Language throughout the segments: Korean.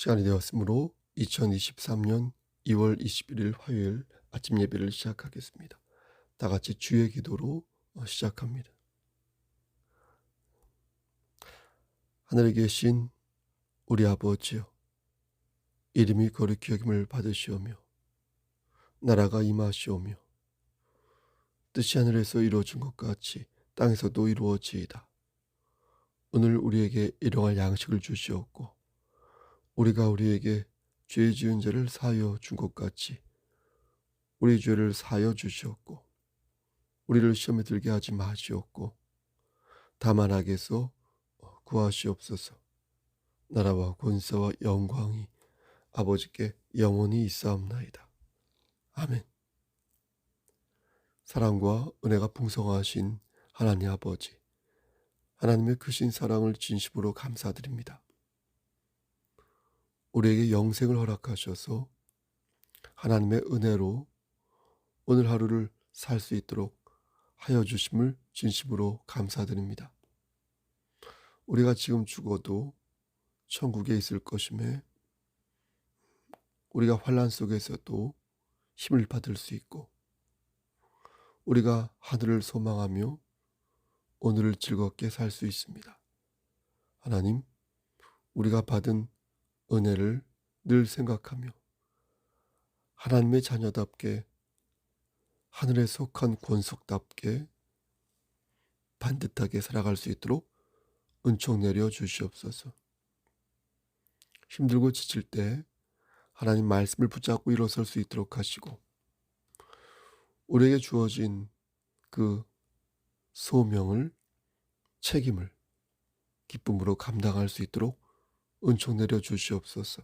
시간이 되었으므로 2023년 2월 21일 화요일 아침 예배를 시작하겠습니다. 다 같이 주의 기도로 시작합니다. 하늘에 계신 우리 아버지여, 이름이 거룩히 여김을 받으시오며 나라가 임하시오며 뜻이 하늘에서 이루어진 것 같이 땅에서도 이루어지이다. 오늘 우리에게 일용할 양식을 주시옵고 우리가 우리에게 죄 지은 자를 사하여 준 것 같이 우리 죄를 사하여 주시옵고 우리를 시험에 들게 하지 마시옵고 다만 악에서 구하시옵소서. 나라와 권세와 영광이 아버지께 영원히 있사옵나이다. 아멘. 사랑과 은혜가 풍성하신 하나님 아버지, 하나님의 크신 사랑을 진심으로 감사드립니다. 우리에게 영생을 허락하셔서 하나님의 은혜로 오늘 하루를 살 수 있도록 하여 주심을 진심으로 감사드립니다. 우리가 지금 죽어도 천국에 있을 것임에 우리가 환난 속에서도 힘을 받을 수 있고 우리가 하늘을 소망하며 오늘을 즐겁게 살 수 있습니다. 하나님, 우리가 받은 은혜를 늘 생각하며 하나님의 자녀답게 하늘에 속한 권속답게 반듯하게 살아갈 수 있도록 은총 내려 주시옵소서. 힘들고 지칠 때 하나님 말씀을 붙잡고 일어설 수 있도록 하시고 우리에게 주어진 그 소명을, 책임을 기쁨으로 감당할 수 있도록 은총 내려 주시옵소서.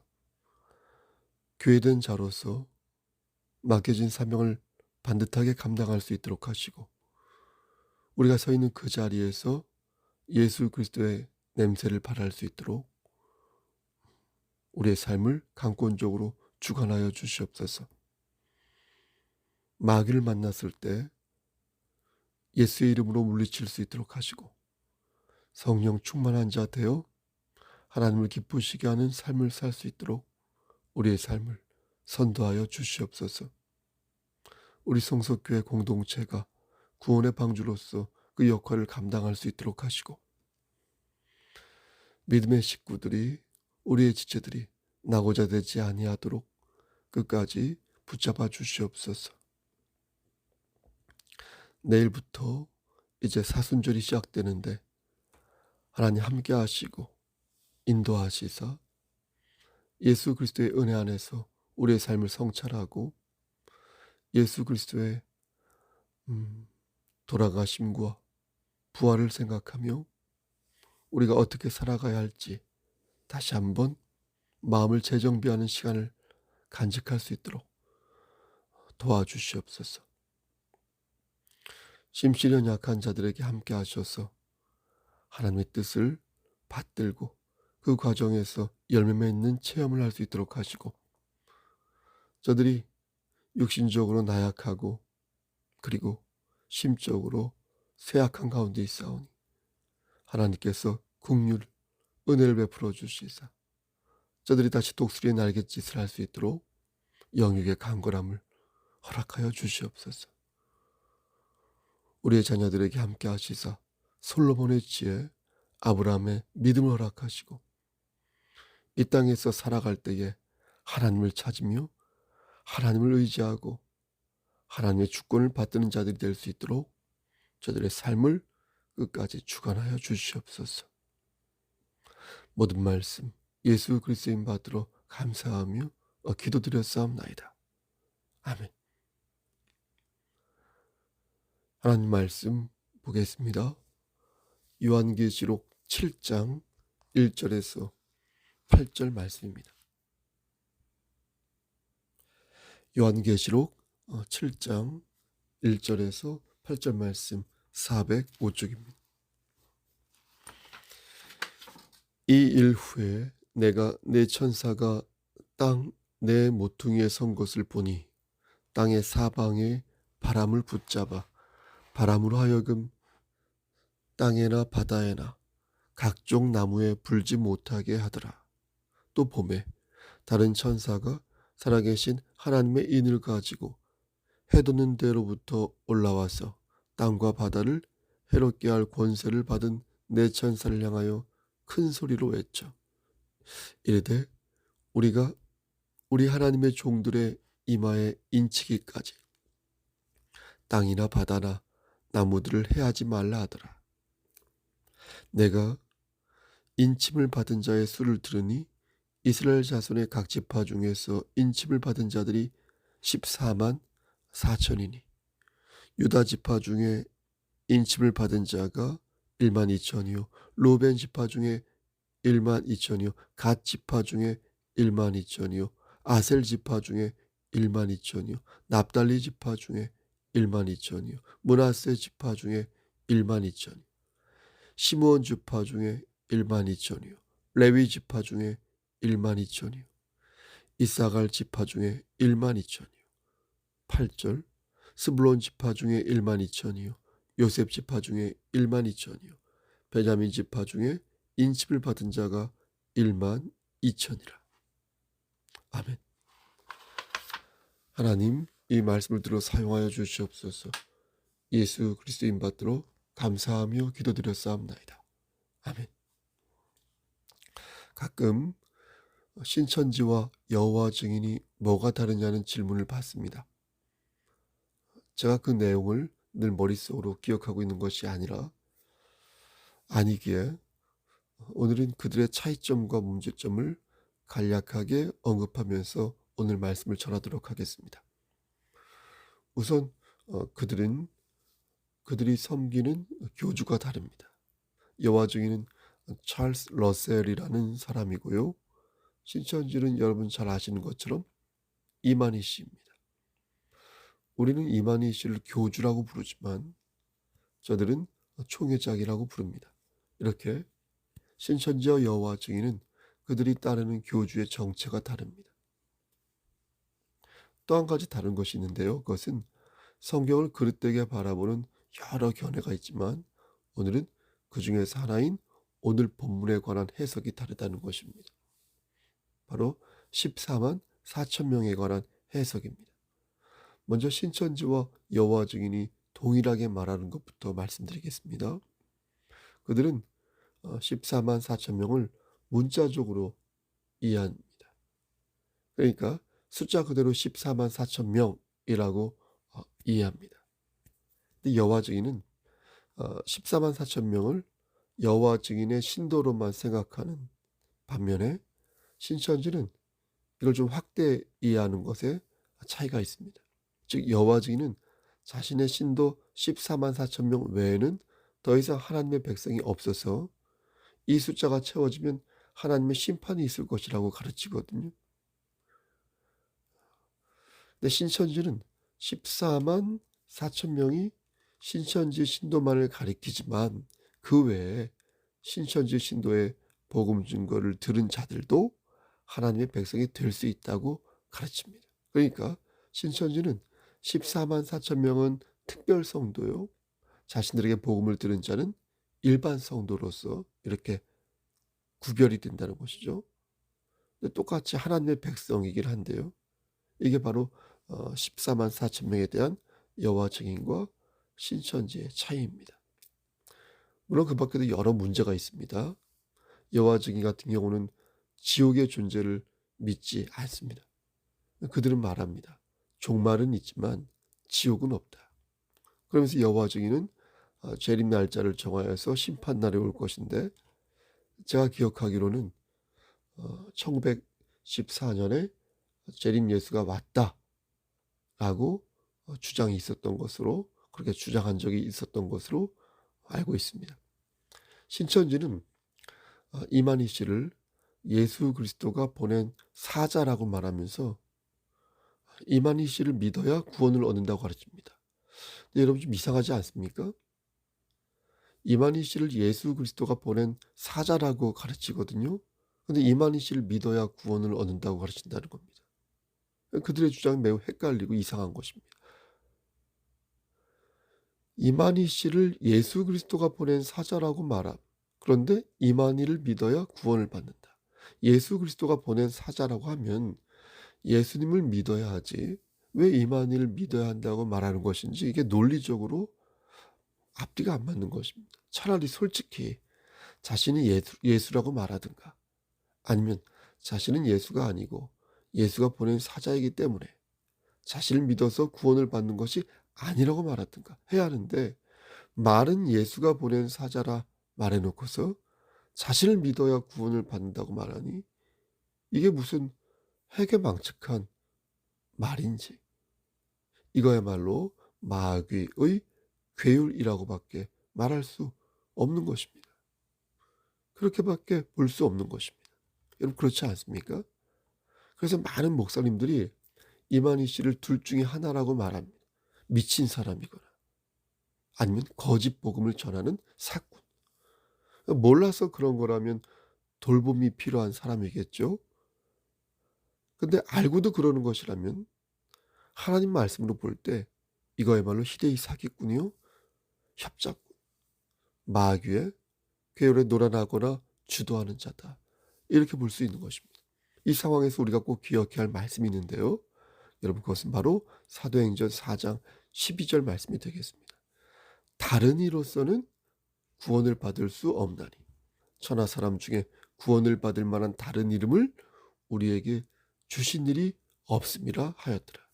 교회된 자로서 맡겨진 사명을 반듯하게 감당할 수 있도록 하시고 우리가 서 있는 그 자리에서 예수 그리스도의 냄새를 발할 수 있도록 우리의 삶을 강권적으로 주관하여 주시옵소서. 마귀를 만났을 때 예수의 이름으로 물리칠 수 있도록 하시고 성령 충만한 자 되어 하나님을 기쁘시게 하는 삶을 살 수 있도록 우리의 삶을 선도하여 주시옵소서. 우리 성석교회 공동체가 구원의 방주로서 그 역할을 감당할 수 있도록 하시고 믿음의 식구들이, 우리의 지체들이 나고자 되지 아니하도록 끝까지 붙잡아 주시옵소서. 내일부터 이제 사순절이 시작되는데 하나님 함께 하시고 인도하시사 예수 그리스도의 은혜 안에서 우리의 삶을 성찰하고 예수 그리스도의 돌아가심과 부활을 생각하며 우리가 어떻게 살아가야 할지 다시 한번 마음을 재정비하는 시간을 간직할 수 있도록 도와주시옵소서. 심시련 약한 자들에게 함께 하셔서 하나님의 뜻을 받들고 그 과정에서 열매 맺는 체험을 할 수 있도록 하시고 저들이 육신적으로 나약하고 그리고 심적으로 쇠약한 가운데 있사오니 하나님께서 긍휼, 은혜를 베풀어 주시사 저들이 다시 독수리의 날갯짓을 할 수 있도록 영육의 강건함을 허락하여 주시옵소서. 우리의 자녀들에게 함께 하시사 솔로몬의 지혜, 아브라함의 믿음을 허락하시고 이 땅에서 살아갈 때에 하나님을 찾으며 하나님을 의지하고 하나님의 주권을 받드는 자들이 될 수 있도록 저들의 삶을 끝까지 주관하여 주시옵소서. 모든 말씀 예수 그리스도의 이름 받들어 감사하며 기도드렸사옵나이다. 아멘. 하나님 말씀 보겠습니다. 요한계시록 7장 1절에서 8절 말씀입니다. 요한계시록 7장 1절에서 8절 말씀 405쪽입니다. 이 일 후에 내가 내 천사가 땅 내 모퉁이에 선 것을 보니 땅의 사방에 바람을 붙잡아 바람으로 하여금 땅에나 바다에나 각종 나무에 불지 못하게 하더라. 또 보매 다른 천사가 살아계신 하나님의 인을 가지고 해돋는 데로부터 올라와서 땅과 바다를 해롭게 할 권세를 받은 네 천사를 향하여 큰 소리로 외쳐 이르되 우리가 우리 하나님의 종들의 이마에 인치기까지 땅이나 바다나 나무들을 해하지 말라 하더라. 내가 인침을 받은 자의 수를 들으니 이스라엘 자손의 각 지파 중에서 인침을 받은 자들이 14만 4천이니 유다 지파 중에 인침을 받은 자가 1만 2천이요 로벤 지파 중에 1만 2천이요 갓 지파 중에 1만 2천이요 아셀 지파 중에 1만 2천이요 납달리 지파 중에 1만 2천이요 므낫세 지파 중에 1만 2천이요 시므온 지파 중에 1만 2천이요 레위 지파 중에 1만 2천이요 이사갈 지파 중에 1만 2천이요 8절 스불론 지파 중에 1만 2천이요 요셉 지파 중에 1만 2천이요 베냐민 지파 중에 인침을 받은 자가 1만 2천이라. 아멘. 하나님 이 말씀을 들어 사용하여 주시옵소서. 예수 그리스도인 받들어 감사하며 기도드렸사옵나이다. 아멘. 가끔 신천지와 여호와 증인이 뭐가 다르냐는 질문을 받습니다. 제가 그 내용을 늘 머릿속으로 기억하고 있는 것이 아니기에 오늘은 그들의 차이점과 문제점을 간략하게 언급하면서 오늘 말씀을 전하도록 하겠습니다. 우선 그들이 섬기는 교주가 다릅니다. 여호와 증인은 찰스 러셀이라는 사람이고요. 신천지는 여러분 잘 아시는 것처럼 이만희 씨입니다. 우리는 이만희 씨를 교주라고 부르지만 저들은 총회장이라고 부릅니다. 이렇게 신천지와 여호와 증인은 그들이 따르는 교주의 정체가 다릅니다. 또 한 가지 다른 것이 있는데요. 그것은 성경을 그릇되게 바라보는 여러 견해가 있지만 오늘은 그 중에서 하나인 오늘 본문에 관한 해석이 다르다는 것입니다. 바로 14만 4천 명에 관한 해석입니다. 먼저 신천지와 여호와 증인이 동일하게 말하는 것부터 말씀드리겠습니다. 그들은 14만 4천 명을 문자적으로 이해합니다. 그러니까 숫자 그대로 14만 4천 명이라고 이해합니다. 근데 여호와 증인은 14만 4천 명을 여호와 증인의 신도로만 생각하는 반면에 신천지는 이걸 좀 확대 이해하는 것에 차이가 있습니다. 즉 여호와 증인은 자신의 신도 14만 4천 명 외에는 더 이상 하나님의 백성이 없어서 이 숫자가 채워지면 하나님의 심판이 있을 것이라고 가르치거든요. 근데 신천지는 14만 4천 명이 신천지 신도만을 가리키지만 그 외에 신천지 신도의 복음 증거를 들은 자들도 하나님의 백성이 될 수 있다고 가르칩니다. 그러니까 신천지는 14만 4천 명은 특별 성도요. 자신들에게 복음을 들은 자는 일반 성도로서 이렇게 구별이 된다는 것이죠. 근데 똑같이 하나님의 백성이긴 한데요. 이게 바로 14만 4천 명에 대한 여호와 증인과 신천지의 차이입니다. 물론 그 밖에도 여러 문제가 있습니다. 여호와 증인 같은 경우는 지옥의 존재를 믿지 않습니다. 그들은 말합니다. 종말은 있지만 지옥은 없다. 그러면서 여호와 증인은 재림 날짜를 정하여서 심판날에 올 것인데 제가 기억하기로는 1914년에 재림 예수가 왔다라고 주장이 있었던 것으로 그렇게 주장한 적이 있었던 것으로 알고 있습니다. 신천지는 이만희 씨를 예수 그리스도가 보낸 사자라고 말하면서 이만희 씨를 믿어야 구원을 얻는다고 가르칩니다. 근데 여러분 좀 이상하지 않습니까? 이만희 씨를 예수 그리스도가 보낸 사자라고 가르치거든요. 근데 이만희 씨를 믿어야 구원을 얻는다고 가르친다는 겁니다. 그들의 주장이 매우 헷갈리고 이상한 것입니다. 이만희 씨를 예수 그리스도가 보낸 사자라고 말함. 그런데 이만희를 믿어야 구원을 받는다. 예수 그리스도가 보낸 사자라고 하면 예수님을 믿어야 하지 왜 이만희를 믿어야 한다고 말하는 것인지 이게 논리적으로 앞뒤가 안 맞는 것입니다. 차라리 솔직히 자신이 예수라고 말하든가 아니면 자신은 예수가 아니고 예수가 보낸 사자이기 때문에 자신을 믿어서 구원을 받는 것이 아니라고 말하든가 해야 하는데 말은 예수가 보낸 사자라 말해놓고서 자신을 믿어야 구원을 받는다고 말하니 이게 무슨 해괴망측한 말인지 이거야말로 마귀의 괴율이라고밖에 말할 수 없는 것입니다. 그렇게밖에 볼 수 없는 것입니다. 여러분 그렇지 않습니까? 그래서 많은 목사님들이 이만희 씨를 둘 중에 하나라고 말합니다. 미친 사람이거나 아니면 거짓 복음을 전하는 사꾼. 몰라서 그런 거라면 돌봄이 필요한 사람이겠죠. 근데 알고도 그러는 것이라면 하나님 말씀으로 볼 때 이거야말로 희대의 사기꾼이요 협작꾼, 마귀의 괴열에 놀아나거나 주도하는 자다. 이렇게 볼 수 있는 것입니다. 이 상황에서 우리가 꼭 기억해야 할 말씀이 있는데요. 여러분 그것은 바로 사도행전 4장 12절 말씀이 되겠습니다. 다른 이로서는 구원을 받을 수 없나니 천하 사람 중에 구원을 받을 만한 다른 이름을 우리에게 주신 일이 없음이라 하였더라.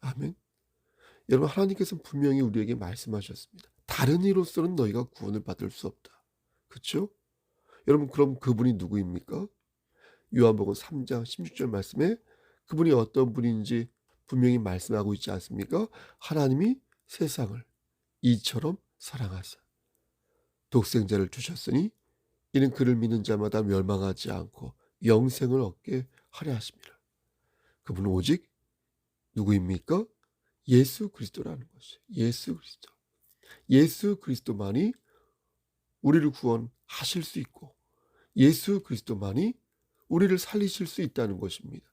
아멘. 여러분 하나님께서는 분명히 우리에게 말씀하셨습니다. 다른 이로서는 너희가 구원을 받을 수 없다. 그렇죠? 여러분 그럼 그분이 누구입니까? 요한복음 3장 16절 말씀에 그분이 어떤 분인지 분명히 말씀하고 있지 않습니까? 하나님이 세상을 이처럼 사랑하사 독생자를 주셨으니 이는 그를 믿는 자마다 멸망하지 않고 영생을 얻게 하려 하심이라. 그분은 오직 누구입니까? 예수 그리스도라는 것이에요. 예수 그리스도. 예수 그리스도만이 우리를 구원하실 수 있고 예수 그리스도만이 우리를 살리실 수 있다는 것입니다.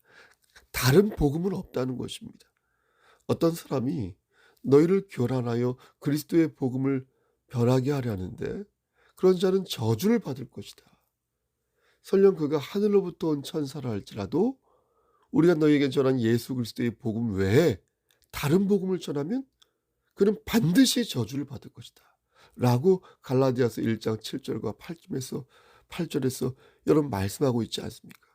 다른 복음은 없다는 것입니다. 어떤 사람이 너희를 교란하여 그리스도의 복음을 변하게 하려 하는데 그런 자는 저주를 받을 것이다. 설령 그가 하늘로부터 온 천사라 할지라도 우리가 너희에게 전한 예수 그리스도의 복음 외에 다른 복음을 전하면 그는 반드시 저주를 받을 것이다. 라고 갈라디아서 1장 7절과 8절에서 여러분 말씀하고 있지 않습니까?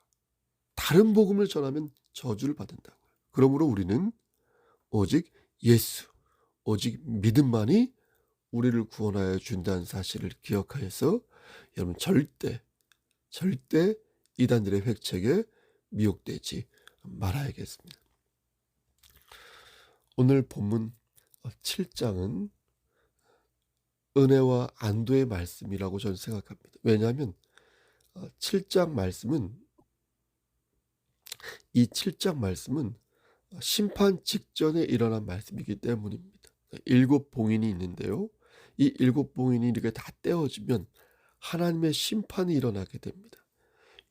다른 복음을 전하면 저주를 받는다고요. 그러므로 우리는 오직 예수, 오직 믿음만이 우리를 구원하여 준다는 사실을 기억하여서 여러분 절대 이단들의 획책에 미혹되지 말아야겠습니다. 오늘 본문 7장은 은혜와 안도의 말씀이라고 저는 생각합니다. 왜냐하면 7장 말씀은 이 7장 말씀은 심판 직전에 일어난 말씀이기 때문입니다. 7봉인이 있는데요. 이 7봉인이 이렇게 다 떼어지면 하나님의 심판이 일어나게 됩니다.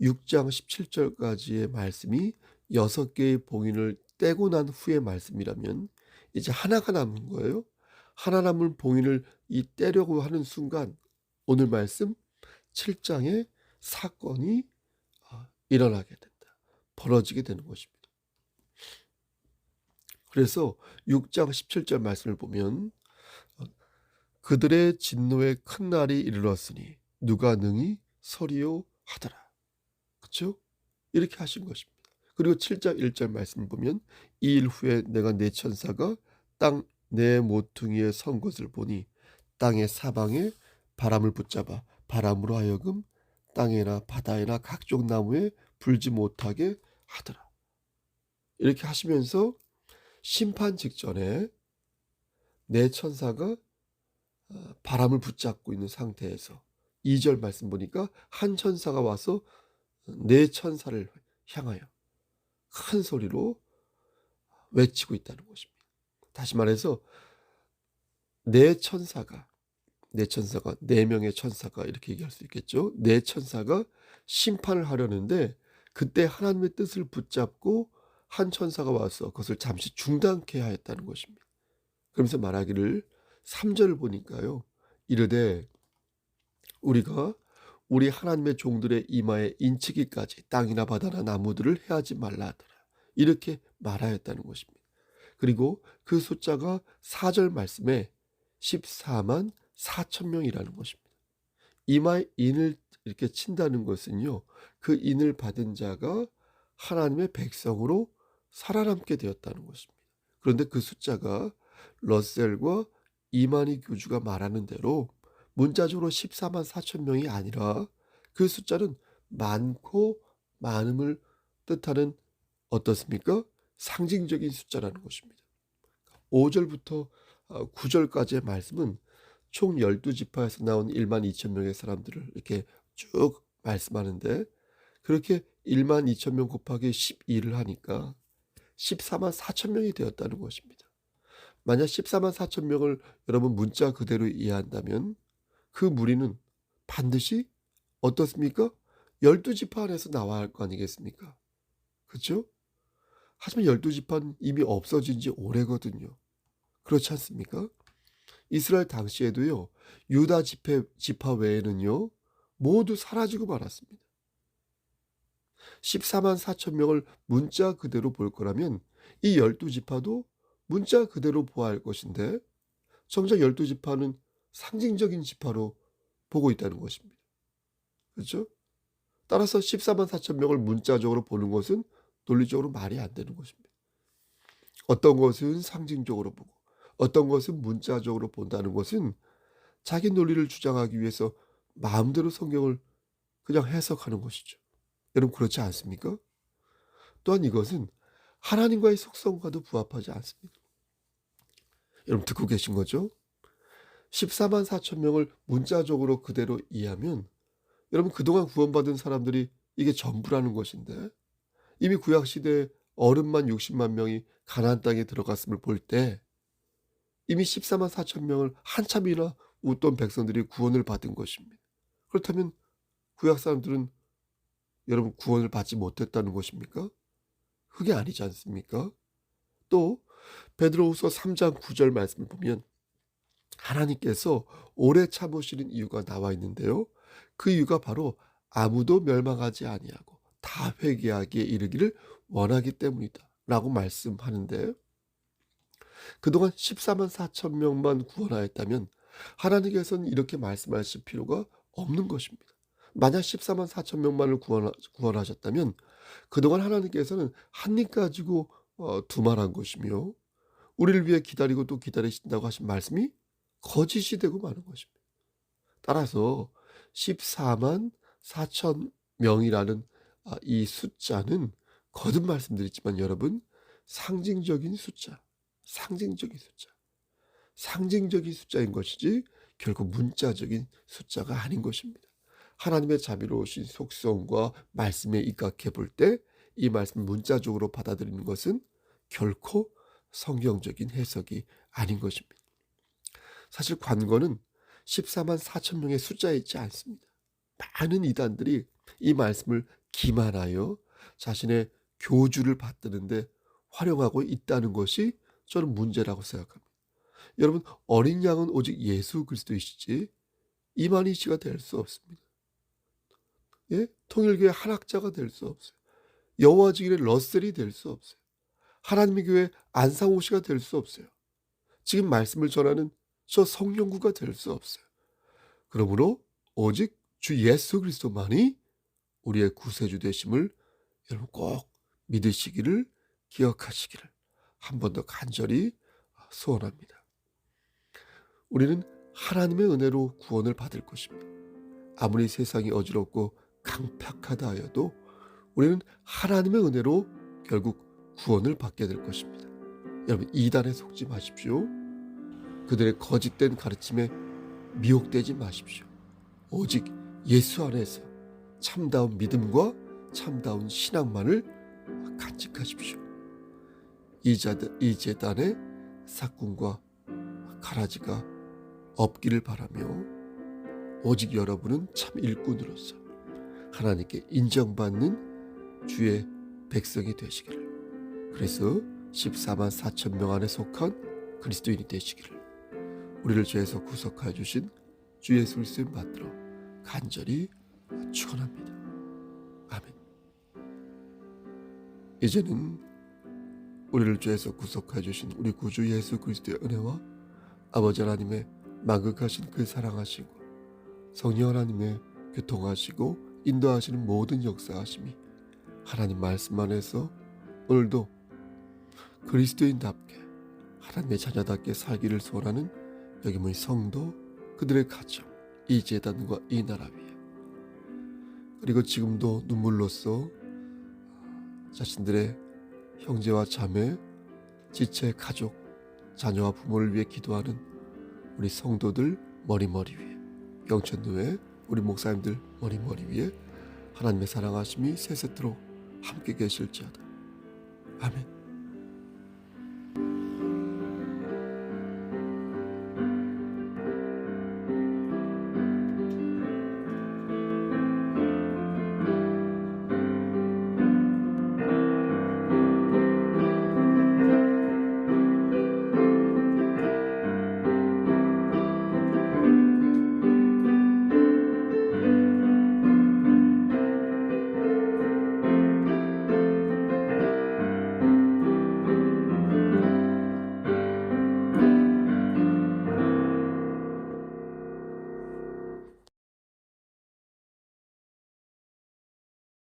6장 17절까지의 말씀이 6개의 봉인을 떼고 난 후의 말씀이라면 이제 하나가 남은 거예요. 하나 남은 봉인을 이 떼려고 하는 순간 오늘 말씀 7장의 사건이 일어나게 된다. 벌어지게 되는 것입니다. 그래서 6장 17절 말씀을 보면 그들의 진노의 큰 날이 이르렀으니 누가 능히 서리요 하더라. 그렇죠? 이렇게 하신 것입니다. 그리고 7장 1절 말씀을 보면 이 일 후에 내가 내 천사가 땅 내 모퉁이에 선 것을 보니 땅의 사방에 바람을 붙잡아 바람으로 하여금 땅에나 바다에나 각종 나무에 불지 못하게 하더라. 이렇게 하시면서 심판 직전에 내 천사가 바람을 붙잡고 있는 상태에서 2절 말씀 보니까 한 천사가 와서 내 천사를 향하여 큰 소리로 외치고 있다는 것입니다. 다시 말해서 내 천사가 4명의 천사가 이렇게 얘기할 수 있겠죠. 내 천사가 심판을 하려는데 그때 하나님의 뜻을 붙잡고 한 천사가 와서 그것을 잠시 중단케 하였다는 것입니다. 그러면서 말하기를 3절을 보니까요. 이르되 우리가 우리 하나님의 종들의 이마에 인치기까지 땅이나 바다나 나무들을 해하지 말라 하더라. 이렇게 말하였다는 것입니다. 그리고 그 숫자가 4절 말씀에 14만 4천 명이라는 것입니다. 이마에 인을 이렇게 친다는 것은요, 그 인을 받은 자가 하나님의 백성으로 살아남게 되었다는 것입니다. 그런데 그 숫자가 러셀과 이만희 교주가 말하는 대로 문자적으로 14만 4천 명이 아니라 그 숫자는 많고 많음을 뜻하는 어떻습니까? 상징적인 숫자라는 것입니다. 5절부터 9절까지의 말씀은 총 12지파에서 나온 1만 2천 명의 사람들을 이렇게 쭉 말씀하는데, 그렇게 1만 2천 명 곱하기 12를 하니까 14만 4천 명이 되었다는 것입니다. 만약 14만 4천 명을 여러분 문자 그대로 이해한다면 그 무리는 반드시 어떻습니까? 12지파 안에서 나와야 할 거 아니겠습니까? 그렇죠? 하지만 12지파는 이미 없어진 지 오래거든요. 그렇지 않습니까? 이스라엘 당시에도요, 유다 지파 외에는요, 모두 사라지고 말았습니다. 14만 4천 명을 문자 그대로 볼 거라면 이 12지파도 문자 그대로 보아야 할 것인데, 정작 12지파는 상징적인 지파로 보고 있다는 것입니다. 그렇죠? 따라서 14만 4천 명을 문자적으로 보는 것은 논리적으로 말이 안 되는 것입니다. 어떤 것은 상징적으로 보고 어떤 것은 문자적으로 본다는 것은 자기 논리를 주장하기 위해서 마음대로 성경을 그냥 해석하는 것이죠. 여러분 그렇지 않습니까? 또한 이것은 하나님과의 속성과도 부합하지 않습니다. 여러분 듣고 계신 거죠? 14만 4천 명을 문자적으로 그대로 이해하면 여러분 그동안 구원받은 사람들이 이게 전부라는 것인데, 이미 구약시대에 어른만 60만 명이 가나안 땅에 들어갔음을 볼 때 이미 14만 4천 명을 한참이나 웃돈 백성들이 구원을 받은 것입니다. 그렇다면 구약 사람들은 여러분 구원을 받지 못했다는 것입니까? 그게 아니지 않습니까? 또 베드로후서 3장 9절 말씀을 보면 하나님께서 오래 참으시는 이유가 나와 있는데요. 그 이유가 바로 아무도 멸망하지 아니하고 다 회개하기에 이르기를 원하기 때문이다 라고 말씀하는데, 그동안 14만 4천 명만 구원하였다면 하나님께서는 이렇게 말씀하실 필요가 없는 것입니다. 만약 14만 4천 명만을 구원하셨다면 그동안 하나님께서는 한 입 가지고 두말한 것이며 우리를 위해 기다리고 또 기다리신다고 하신 말씀이 거짓이 되고 마는 것입니다. 따라서 14만 4천 명이라는 이 숫자는 거듭 말씀드리지만 여러분 상징적인 숫자, 상징적인 숫자, 상징적인 숫자인 것이지 결국 문자적인 숫자가 아닌 것입니다. 하나님의 자비로우신 속성과 말씀에 입각해 볼 때 이 말씀을 문자적으로 받아들이는 것은 결코 성경적인 해석이 아닌 것입니다. 사실 관건은 14만 4천 명의 숫자에 있지 않습니다. 많은 이단들이 이 말씀을 기만하여 자신의 교주를 받드는데 활용하고 있다는 것이 저는 문제라고 생각합니다. 여러분 어린 양은 오직 예수 그리스도이시지 이만희 씨가 될 수 없습니다. 예? 통일교회 한학자가 될 수 없어요. 여호와 증인의 러셀이 될 수 없어요. 하나님의 교회 안상호 씨가 될 수 없어요. 지금 말씀을 전하는 저 성령구가 될 수 없어요. 그러므로 오직 주 예수 그리스도만이 우리의 구세주 되심을 여러분 꼭 믿으시기를 기억하시기를 한 번 더 간절히 소원합니다. 우리는 하나님의 은혜로 구원을 받을 것입니다. 아무리 세상이 어지럽고 강팍하다 하여도 우리는 하나님의 은혜로 결국 구원을 받게 될 것입니다. 여러분 이단에 속지 마십시오. 그들의 거짓된 가르침에 미혹되지 마십시오. 오직 예수 안에서 참다운 믿음과 참다운 신앙만을 간직하십시오. 이 재단에 삭군과 가라지가 없기를 바라며 오직 여러분은 참 일꾼으로서 하나님께 인정받는 주의 백성이 되시기를, 그래서 14만 4천 명 안에 속한 그리스도인이 되시기를 우리를 죄에서 구속하여 주신 주 예수 그리스도를 받들어 간절히 축원합니다. 아멘. 이제는 우리를 죄에서 구속해 주신 우리 구주 예수 그리스도의 은혜와 아버지 하나님의 만극하신 그 사랑하심과 성령 하나님의 교통하시고 인도하시는 모든 역사하심이 하나님 말씀 안에서 오늘도 그리스도인답게 하나님의 자녀답게 살기를 소원하는 여기 모인 성도, 그들의 가정, 이 재단과 이 나라 위에, 그리고 지금도 눈물로써 자신들의 형제와 자매, 지체, 가족, 자녀와 부모를 위해 기도하는 우리 성도들 머리머리 위에, 경천교회 우리 목사님들 머리머리 위에 하나님의 사랑하심이 세세토록 함께 계실지어다. 아멘.